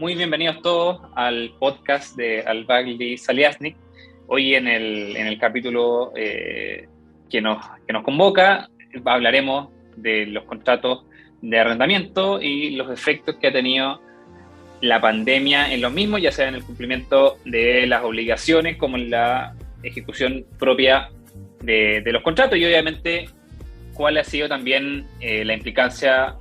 muy bienvenidos todos al podcast de Al-Baghdadi Saliasnik. Hoy en el capítulo que nos convoca hablaremos de los contratos de arrendamiento y los efectos que ha tenido la pandemia en los mismos, ya sea en el cumplimiento de las obligaciones como en la ejecución propia de los contratos, y obviamente cuál ha sido también la implicancia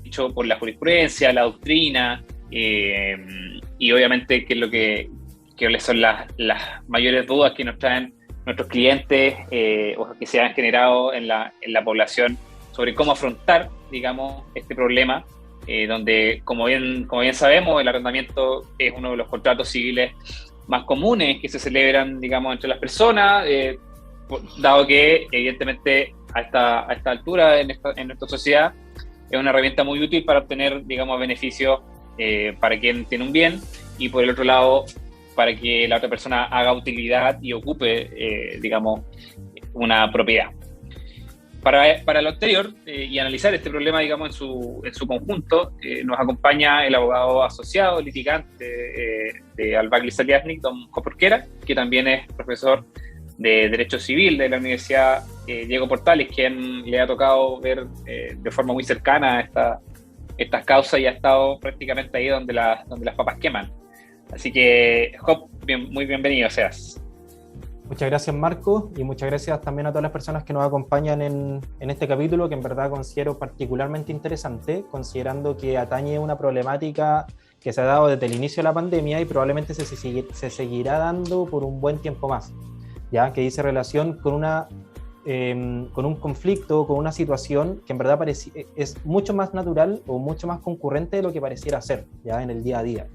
dicho por la jurisprudencia, la doctrina, y obviamente qué es lo que son las mayores dudas que nos traen nuestros clientes o que se han generado en la población sobre cómo afrontar, digamos, este problema, donde, como bien sabemos, el arrendamiento es uno de los contratos civiles más comunes que se celebran, digamos, entre las personas, dado que, evidentemente, a esta altura en nuestra sociedad es una herramienta muy útil para obtener, digamos, beneficios para quien tiene un bien, y por el otro lado, para que la otra persona haga utilidad y ocupe, digamos, una propiedad. Para lo anterior y analizar este problema, digamos, en su conjunto, nos acompaña el abogado asociado, litigante de Al-Baghdadi Saliasnik, don Jorge, que también es profesor de Derecho Civil de la Universidad Diego Portales, quien le ha tocado ver de forma muy cercana estas causas y ha estado prácticamente ahí donde las papas queman. Así que, Job, muy bienvenido seas. Muchas gracias, Marco, y muchas gracias también a todas las personas que nos acompañan en este capítulo, que en verdad considero particularmente interesante, considerando que atañe una problemática que se ha dado desde el inicio de la pandemia y probablemente se seguirá dando por un buen tiempo más, ya que dice relación con un conflicto, con una situación que en verdad es mucho más natural o mucho más concurrente de lo que pareciera ser ya en el día a día.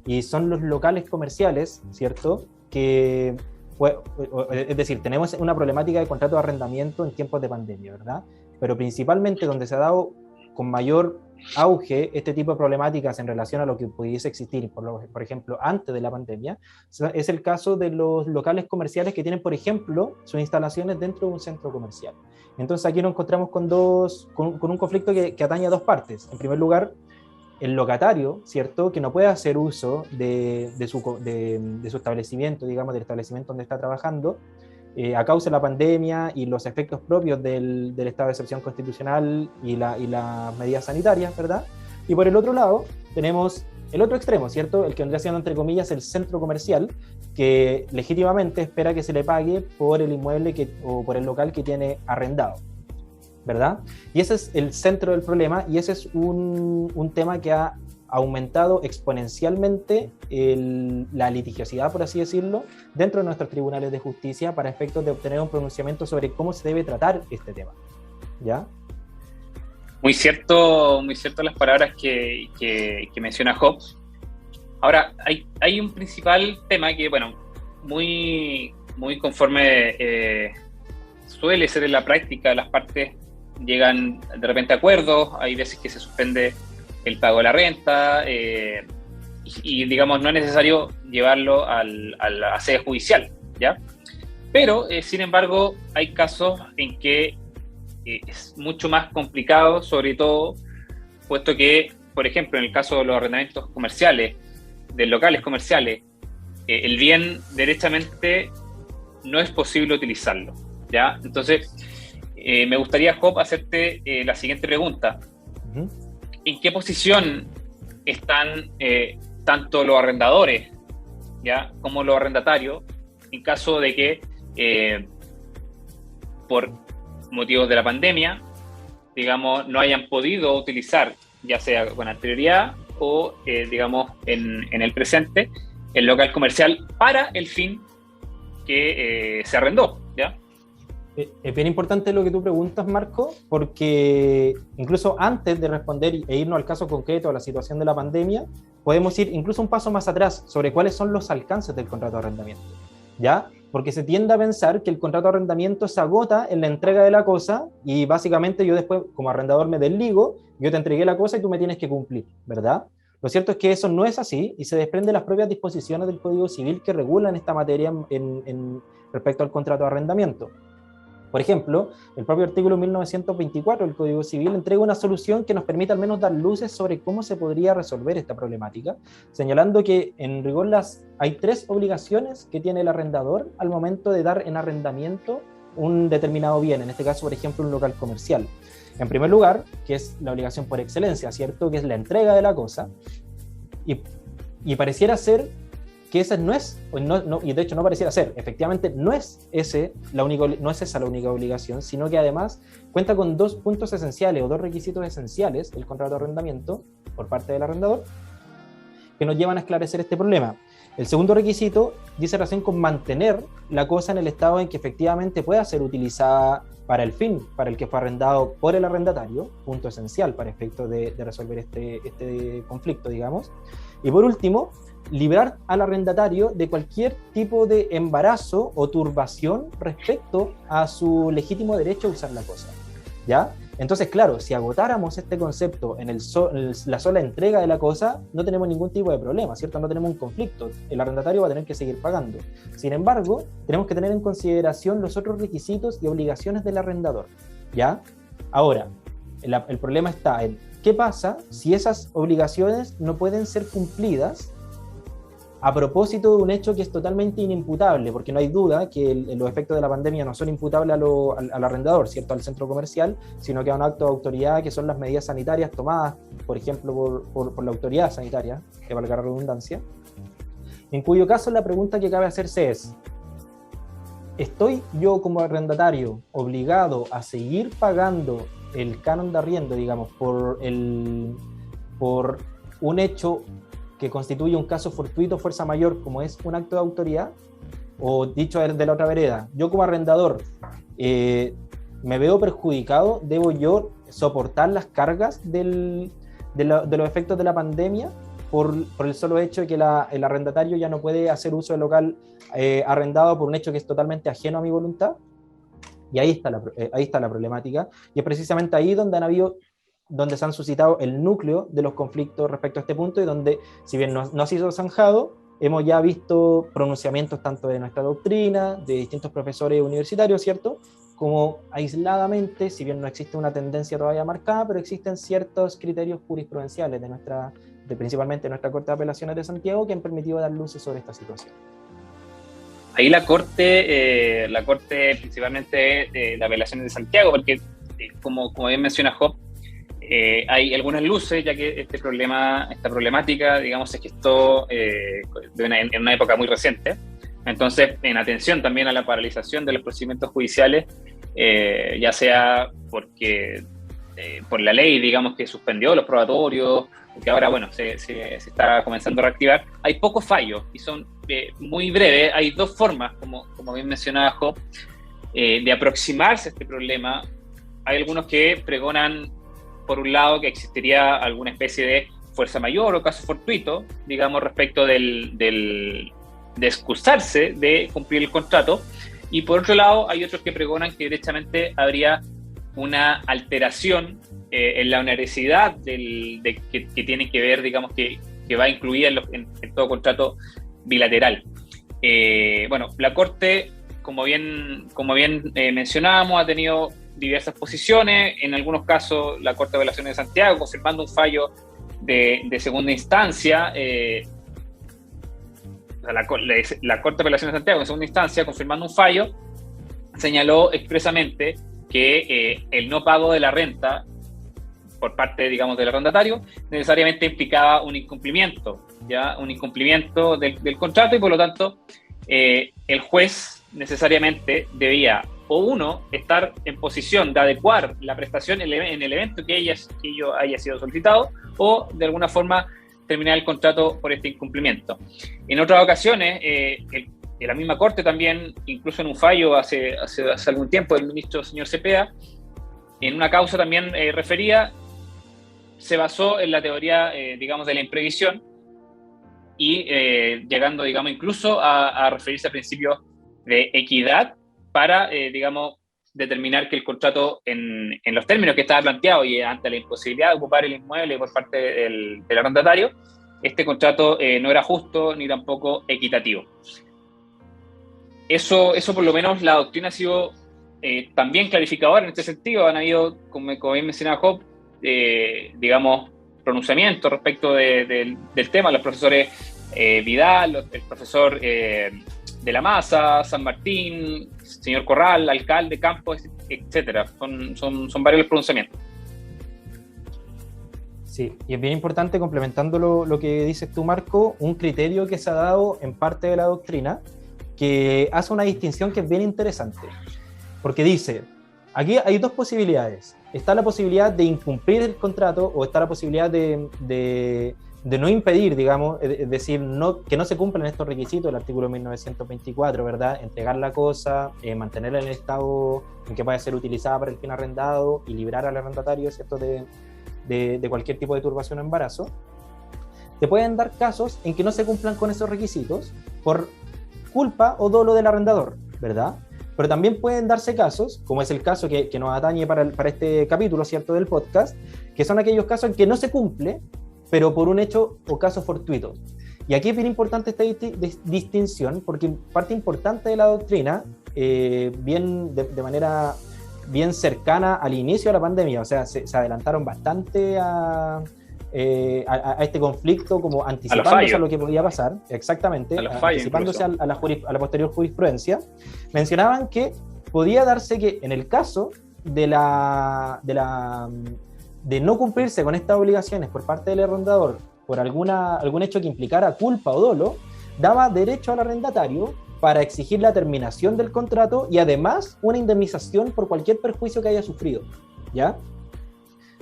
Y son los locales comerciales, ¿cierto? Es decir, tenemos una problemática de contrato de arrendamiento en tiempos de pandemia, ¿verdad? Pero principalmente donde se ha dado con mayor auge este tipo de problemáticas en relación a lo que pudiese existir, por ejemplo, antes de la pandemia, es el caso de los locales comerciales que tienen, por ejemplo, sus instalaciones dentro de un centro comercial. Entonces aquí nos encontramos con un conflicto que atañe a dos partes. En primer lugar, el locatario, ¿cierto?, que no puede hacer uso de su establecimiento, digamos, del establecimiento donde está trabajando, a causa de la pandemia y los efectos propios del estado de excepción constitucional y las medidas sanitarias, ¿verdad? Y por el otro lado, tenemos el otro extremo, ¿cierto?, el que vendría siendo, entre comillas, el centro comercial, que legítimamente espera que se le pague por el inmueble o por el local que tiene arrendado, ¿verdad? Y ese es el centro del problema, y ese es un tema que ha aumentado exponencialmente la litigiosidad, por así decirlo, dentro de nuestros tribunales de justicia para efectos de obtener un pronunciamiento sobre cómo se debe tratar este tema, ¿ya? Muy cierto las palabras que menciona Hobbes. Ahora, hay un principal tema que, bueno, muy conforme suele ser en la práctica, las partes llegan de repente a acuerdos, hay veces que se suspende el pago de la renta, y digamos, no es necesario llevarlo a la sede judicial, ¿ya? Pero, sin embargo, hay casos en que es mucho más complicado, sobre todo, puesto que, por ejemplo, en el caso de los arrendamientos comerciales, de locales comerciales, el bien derechamente no es posible utilizarlo, ¿ya? Entonces, me gustaría, Job, hacerte la siguiente pregunta. Uh-huh. ¿En qué posición están tanto los arrendadores, ¿ya?, como los arrendatarios en caso de que por motivos de la pandemia, digamos, no hayan podido utilizar, ya sea con anterioridad o, digamos, en el presente, el local comercial para el fin que se arrendó, ¿ya? Es bien importante lo que tú preguntas, Marco, porque incluso antes de responder e irnos al caso concreto, a la situación de la pandemia, podemos ir incluso un paso más atrás sobre cuáles son los alcances del contrato de arrendamiento, ¿ya? Porque se tiende a pensar que el contrato de arrendamiento se agota en la entrega de la cosa y básicamente yo después, como arrendador, me desligo, yo te entregué la cosa y tú me tienes que cumplir, ¿verdad? Lo cierto es que eso no es así y se desprende de las propias disposiciones del Código Civil que regulan esta materia respecto al contrato de arrendamiento. Por ejemplo, el propio artículo 1924 del Código Civil entrega una solución que nos permite al menos dar luces sobre cómo se podría resolver esta problemática, señalando que en rigor hay 3 obligaciones que tiene el arrendador al momento de dar en arrendamiento un determinado bien, en este caso, por ejemplo, un local comercial. En primer lugar, que es la obligación por excelencia, ¿cierto? Que es la entrega de la cosa, y pareciera ser que esa no es, y de hecho no pareciera ser, efectivamente no es esa la única obligación, sino que además cuenta con 2 puntos esenciales o 2 requisitos esenciales del contrato de arrendamiento por parte del arrendador que nos llevan a esclarecer este problema. El segundo requisito dice relación con mantener la cosa en el estado en que efectivamente pueda ser utilizada para el fin para el que fue arrendado por el arrendatario, punto esencial para efectos de resolver este conflicto, digamos. Y por último, liberar al arrendatario de cualquier tipo de embarazo o turbación respecto a su legítimo derecho a usar la cosa, ¿ya? Entonces, claro, si agotáramos este concepto en la sola entrega de la cosa, no tenemos ningún tipo de problema, ¿cierto? No tenemos un conflicto, el arrendatario va a tener que seguir pagando. Sin embargo, tenemos que tener en consideración los otros requisitos y obligaciones del arrendador, ¿ya? Ahora, el problema está en qué pasa si esas obligaciones no pueden ser cumplidas a propósito de un hecho que es totalmente inimputable, porque no hay duda que los efectos de la pandemia no son imputables al arrendador, ¿cierto? Al centro comercial, sino que a un acto de autoridad que son las medidas sanitarias tomadas, por ejemplo, por la autoridad sanitaria, que valga la redundancia, en cuyo caso la pregunta que cabe hacerse es, ¿estoy yo como arrendatario obligado a seguir pagando el canon de arriendo, digamos, por un hecho que constituye un caso fortuito, fuerza mayor, como es un acto de autoridad? O dicho de la otra vereda, yo como arrendador me veo perjudicado, ¿debo yo soportar las cargas de los efectos de la pandemia por el solo hecho de que el arrendatario ya no puede hacer uso del local arrendado por un hecho que es totalmente ajeno a mi voluntad? Y ahí está la problemática, y es precisamente ahí donde se han suscitado el núcleo de los conflictos respecto a este punto, y donde, si bien no ha sido zanjado, hemos ya visto pronunciamientos tanto de nuestra doctrina, de distintos profesores universitarios, ¿cierto? Como aisladamente, si bien no existe una tendencia todavía marcada, pero existen ciertos criterios jurisprudenciales principalmente de nuestra Corte de Apelaciones de Santiago, que han permitido dar luces sobre esta situación. Ahí la Corte principalmente de Apelaciones de Santiago, porque como bien menciona Job, hay algunas luces, ya que esta problemática, digamos, se gestó en una época muy reciente. Entonces, en atención también a la paralización de los procedimientos judiciales, ya sea porque por la ley, digamos, que suspendió los probatorios, que ahora, bueno, se está comenzando a reactivar, hay pocos fallos y son muy breves. Hay 2 formas, como bien mencionaba Job, de aproximarse a este problema. Hay algunos que pregonan, por un lado, que existiría alguna especie de fuerza mayor o caso fortuito, digamos, respecto de excusarse de cumplir el contrato, y por otro lado hay otros que pregonan que directamente habría una alteración en la onerosidad que tiene que ver, digamos, que va incluida en todo contrato bilateral. Bueno, la Corte, como bien mencionábamos, ha tenido diversas posiciones. En algunos casos, la Corte de Apelaciones de Santiago, confirmando un fallo de segunda instancia, la Corte de Apelaciones de Santiago, en segunda instancia, confirmando un fallo, señaló expresamente que el no pago de la renta por parte, digamos, del arrendatario necesariamente implicaba un incumplimiento del contrato, y por lo tanto el juez necesariamente debía, o uno, estar en posición de adecuar la prestación en el evento que ello haya sido solicitado, o de alguna forma terminar el contrato por este incumplimiento. En otras ocasiones, en la misma Corte también, incluso en un fallo hace algún tiempo del ministro señor Cepeda, en una causa también referida, se basó en la teoría, digamos, de la imprevisión, y llegando, digamos, incluso a referirse a principios de equidad para, digamos, determinar que el contrato en los términos que estaba planteado y ante la imposibilidad de ocupar el inmueble por parte del arrendatario, este contrato no era justo ni tampoco equitativo. Eso por lo menos la doctrina ha sido también clarificadora en este sentido. Han habido, como bien mencionaba Job, digamos, pronunciamientos respecto del tema. Los profesores Vidal, el profesor de la Maza, San Martín, señor Corral, alcalde, Campos, etcétera. Son varios los pronunciamientos. Sí, y es bien importante, complementando lo que dices tú, Marco, un criterio que se ha dado en parte de la doctrina, que hace una distinción que es bien interesante, porque dice, aquí hay dos posibilidades. Está la posibilidad de incumplir el contrato o está la posibilidad de no impedir, digamos, es decir, que no se cumplan estos requisitos del artículo 1924, ¿verdad? Entregar la cosa, mantenerla en el estado en que pueda ser utilizada para el fin arrendado y librar al arrendatario, ¿cierto?, de cualquier tipo de turbación o embarazo. Te pueden dar casos en que no se cumplan con esos requisitos por culpa o dolo del arrendador, ¿verdad? Pero también pueden darse casos, como es el caso que nos atañe para este capítulo, ¿cierto?, del podcast, que son aquellos casos en que no se cumple, pero por un hecho o caso fortuito. Y aquí es bien importante esta distinción, porque parte importante de la doctrina, de manera bien cercana al inicio de la pandemia, o sea, se adelantaron bastante a este conflicto, como anticipándose a lo que podía pasar, exactamente, anticipándose a la posterior jurisprudencia. Mencionaban que podía darse que en el caso de no cumplirse con estas obligaciones por parte del arrendador por algún hecho que implicara culpa o dolo, daba derecho al arrendatario para exigir la terminación del contrato y además una indemnización por cualquier perjuicio que haya sufrido, ¿ya?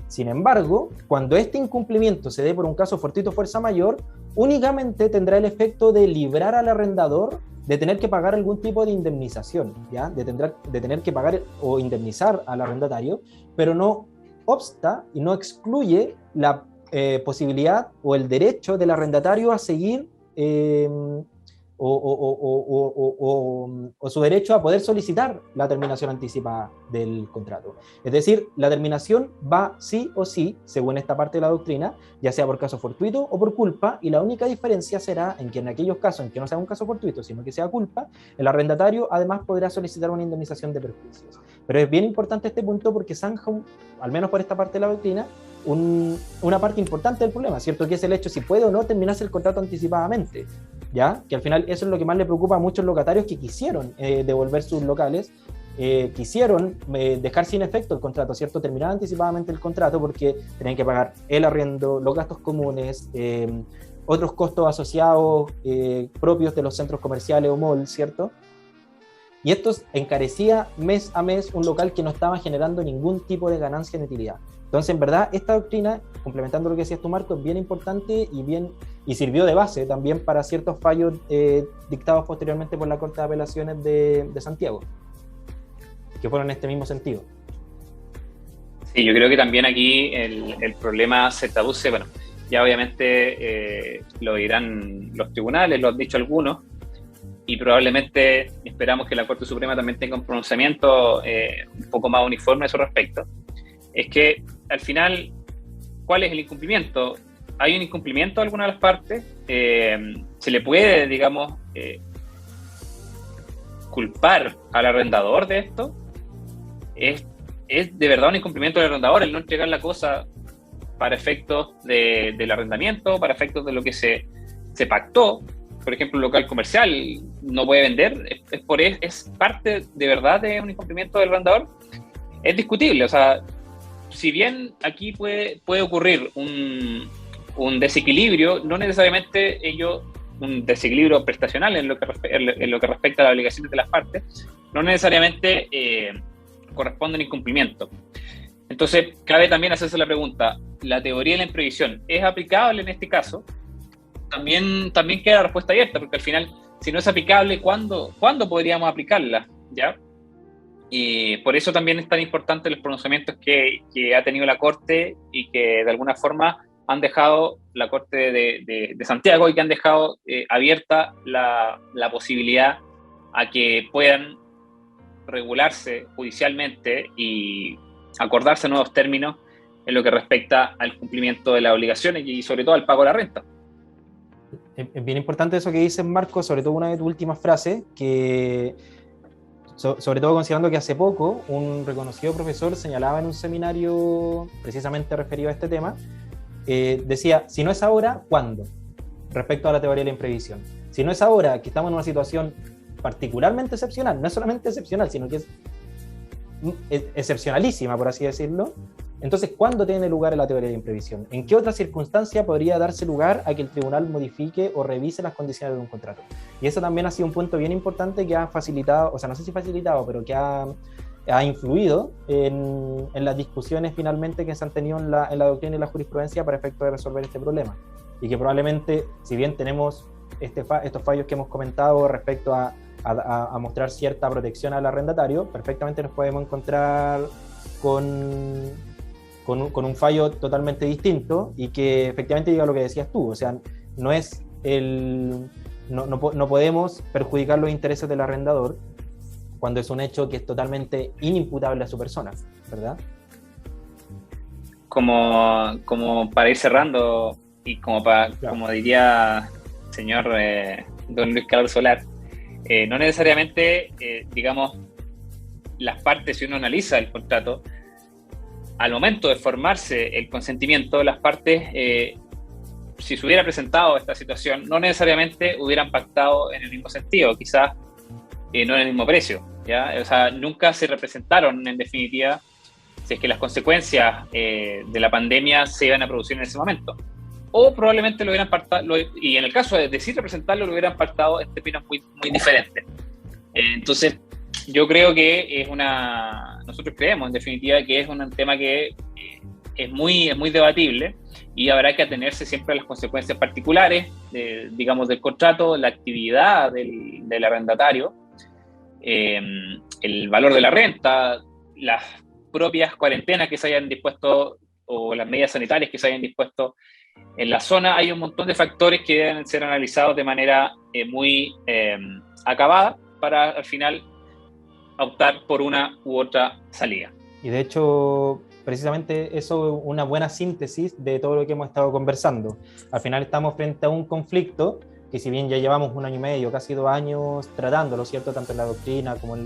Sin embargo, cuando este incumplimiento se dé por un caso fortuito fuerza mayor, únicamente tendrá el efecto de librar al arrendador de tener que pagar algún tipo de indemnización, ¿ya? De tener que pagar o indemnizar al arrendatario, pero no obsta y no excluye la posibilidad o el derecho del arrendatario a seguir o su derecho a poder solicitar la terminación anticipada del contrato. Es decir, la terminación va sí o sí, según esta parte de la doctrina, ya sea por caso fortuito o por culpa, y la única diferencia será en que en aquellos casos en que no sea un caso fortuito, sino que sea culpa, el arrendatario además podrá solicitar una indemnización de perjuicios. Pero es bien importante este punto porque zanja, al menos por esta parte de la doctrina, una parte importante del problema, ¿cierto? Que es el hecho si puede o no terminarse el contrato anticipadamente, ¿ya? Que al final eso es lo que más le preocupa a muchos locatarios que quisieron devolver sus locales, quisieron dejar sin efecto el contrato, ¿cierto? Terminar anticipadamente el contrato porque tenían que pagar el arriendo, los gastos comunes, otros costos asociados propios de los centros comerciales o malls, ¿cierto? Y esto encarecía mes a mes un local que no estaba generando ningún tipo de ganancia ni utilidad. Entonces, en verdad, esta doctrina, complementando lo que decías tú, Marco, es bien importante y sirvió de base también para ciertos fallos dictados posteriormente por la Corte de Apelaciones de Santiago, que fueron en este mismo sentido. Sí, yo creo que también aquí el problema se traduce, bueno, ya obviamente lo dirán los tribunales, lo han dicho algunos, y probablemente esperamos que la Corte Suprema también tenga un pronunciamiento un poco más uniforme a su respecto. Es que al final, ¿cuál es el incumplimiento? ¿Hay un incumplimiento de alguna de las partes? ¿Se le puede, digamos, culpar al arrendador de esto? ¿Es de verdad un incumplimiento del arrendador el no entregar la cosa para efectos del arrendamiento, para efectos de lo que se pactó? Por ejemplo, un local comercial no puede vender, ¿es parte de verdad de un incumplimiento del arrendador? Es discutible, o sea, si bien aquí puede ocurrir un desequilibrio, no necesariamente un desequilibrio prestacional en lo que respecta a las obligaciones de las partes, no necesariamente corresponde a un incumplimiento. Entonces, cabe también hacerse la pregunta, ¿la teoría de la imprevisión es aplicable en este caso? También queda la respuesta abierta, porque al final, si no es aplicable, ¿cuándo podríamos aplicarla? ¿Ya? Y por eso también es tan importante los pronunciamientos que ha tenido la Corte y que de alguna forma han dejado la Corte de Santiago y que han dejado abierta la posibilidad a que puedan regularse judicialmente y acordarse nuevos términos en lo que respecta al cumplimiento de las obligaciones y sobre todo al pago de la renta. Es bien importante eso que dices, Marco, sobre todo una de tus últimas frases, que sobre todo considerando que hace poco un reconocido profesor señalaba en un seminario precisamente referido a este tema, decía, si no es ahora, ¿cuándo? Respecto a la teoría de la imprevisión. Si no es ahora, que estamos en una situación particularmente excepcional, no es solamente excepcional, sino que es excepcionalísima, por así decirlo, entonces, ¿cuándo tiene lugar la teoría de imprevisión? ¿En qué otra circunstancia podría darse lugar a que el tribunal modifique o revise las condiciones de un contrato? Y eso también ha sido un punto bien importante que ha facilitado, o sea, no sé si facilitado, pero que ha influido en las discusiones finalmente que se han tenido en la doctrina y la jurisprudencia para efecto de resolver este problema. Y que probablemente, si bien tenemos estos fallos que hemos comentado respecto a mostrar cierta protección al arrendatario, perfectamente nos podemos encontrar con un fallo totalmente distinto y que efectivamente diga lo que decías tú, o sea, no podemos perjudicar los intereses del arrendador cuando es un hecho que es totalmente inimputable a su persona, ¿verdad? Como para ir cerrando y claro, como diría el señor don Luis Carlos Solar, no necesariamente, digamos, las partes, si uno analiza el contrato, al momento de formarse el consentimiento, las partes, si se hubiera presentado esta situación, no necesariamente hubieran pactado en el mismo sentido, quizás no en el mismo precio, ¿ya? O sea, nunca se representaron, en definitiva, si es que las consecuencias de la pandemia se iban a producir en ese momento. O probablemente lo hubieran pactado, y en el caso de sí representarlo, lo hubieran pactado en términos muy, muy diferentes. Entonces, yo creo que nosotros creemos en definitiva que es un tema que es muy debatible y habrá que atenerse siempre a las consecuencias particulares, digamos, del contrato, la actividad del arrendatario, el valor de la renta, las propias cuarentenas que se hayan dispuesto o las medidas sanitarias que se hayan dispuesto en la zona. Hay un montón de factores que deben ser analizados de manera muy acabada para al final optar por una u otra salida. Y de hecho, precisamente eso es una buena síntesis de todo lo que hemos estado conversando. Al final estamos frente a un conflicto que, si bien ya llevamos 1 año y medio, casi 2 años tratándolo, ¿cierto?, tanto en la doctrina como en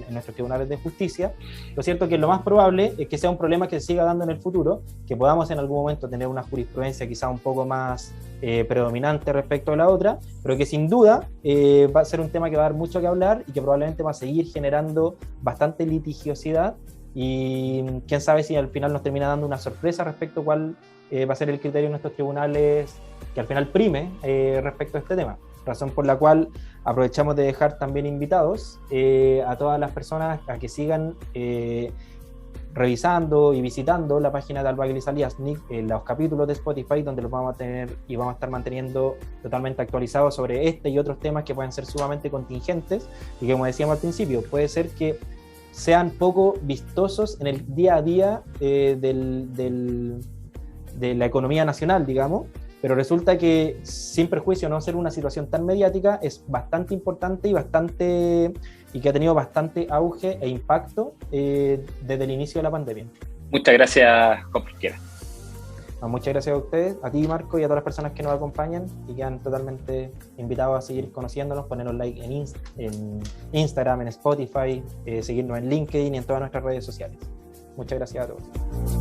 nuestros tribunales de justicia, lo cierto es que lo más probable es que sea un problema que se siga dando en el futuro, que podamos en algún momento tener una jurisprudencia quizá un poco más predominante respecto a la otra, pero que sin duda va a ser un tema que va a dar mucho que hablar y que probablemente va a seguir generando bastante litigiosidad, y quién sabe si al final nos termina dando una sorpresa respecto a cuál va a ser el criterio de nuestros tribunales que al final prime respecto a este tema. Razón por la cual aprovechamos de dejar también invitados a todas las personas a que sigan revisando y visitando la página de Albaguil y Salinas los capítulos de Spotify, donde los vamos a tener y vamos a estar manteniendo totalmente actualizados sobre este y otros temas que pueden ser sumamente contingentes y que, como decíamos al principio, puede ser que sean poco vistosos en el día a día de la economía nacional, digamos, pero resulta que, sin perjuicio de no ser una situación tan mediática, es bastante importante y que ha tenido bastante auge e impacto desde el inicio de la pandemia. Muchas gracias, compañera. Muchas gracias a ustedes, a ti, Marco, y a todas las personas que nos acompañan y quedan totalmente invitados a seguir conociéndonos, ponernos like en Instagram, en Spotify, seguirnos en LinkedIn y en todas nuestras redes sociales. Muchas gracias a todos.